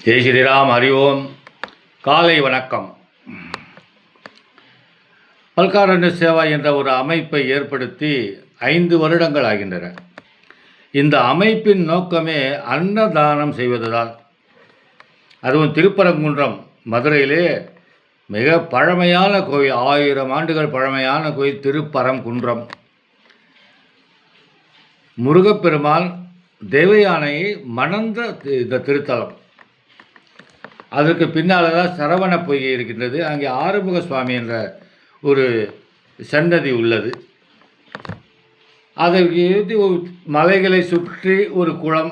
ஜெய் ஸ்ரீராம். ஹரி ஓம். காலை வணக்கம். பல்காரண்ய சேவா என்ற ஒரு அமைப்பை ஏற்படுத்தி 5 வருடங்கள் ஆகின்றன. இந்த அமைப்பின் நோக்கமே அன்னதானம் செய்வதுதான். அதுவும் திருப்பரங்குன்றம் மதுரையிலே மிக பழமையான கோயில், 1000 ஆண்டுகள் பழமையான கோயில் திருப்பரங்குன்றம். முருகப்பெருமான் தேவயானையை மணந்த இந்த திருத்தலம். அதற்கு பின்னால் தான் சரவண பொய்கை இருக்கின்றது. அங்கே ஆறுமுக சுவாமி என்ற ஒரு சன்னதி உள்ளது. அதை மலைகளை சுற்றி ஒரு குளம்.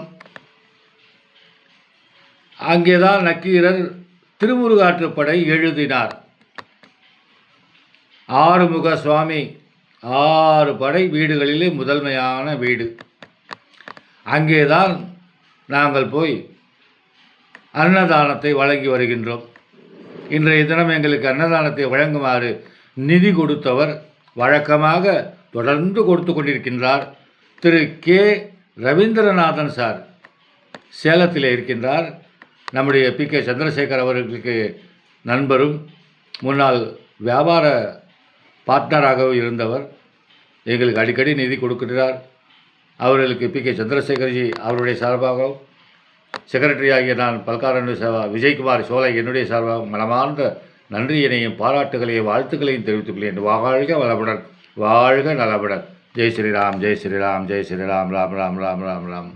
அங்கேதான் நக்கீரர் திருமுருகாற்றுப்படை எழுதினார். ஆறுமுக சுவாமி 6 படை வீடுகளிலே முதன்மையான வீடு. அங்கேதான் நாங்கள் போய் அன்னதானத்தை வழங்கி வருகின்றோம். இன்றைய தினம் எங்களுக்கு அன்னதானத்தை வழங்குமாறு நிதி கொடுத்தவர் வழக்கமாக தொடர்ந்து கொடுத்து கொண்டிருக்கின்றார். திரு கே ரவீந்திரநாதன் சார் சேலத்தில் இருக்கின்றார். நம்முடைய PK சந்திரசேகர் அவர்களுக்கு நண்பரும் முன்னாள் வியாபார பார்ட்னராகவும் இருந்தவர். எங்களுக்கு அடிக்கடி நிதி கொடுக்கிறார். அவர்களுக்கு PK சந்திரசேகர்ஜி அவருடைய சார்பாகவும், செக்ரட்டரி ஆகிய நான் பல்காரண்ய சேவா விஜயகுமார் சோலை என்னுடைய சார்பாக மனமார்ந்த நன்றியினையும் பாராட்டுகளையும் வாழ்த்துக்களையும் தெரிவித்துக் கொள்கிறேன். வாழ்க வளமுடன், வாழ்க நலமுடன். ஜெய் ஸ்ரீராம், ஜெய் ஸ்ரீராம், ஜெய் ஸ்ரீராம். ராம் ராம் ராம் ராம் ராம்.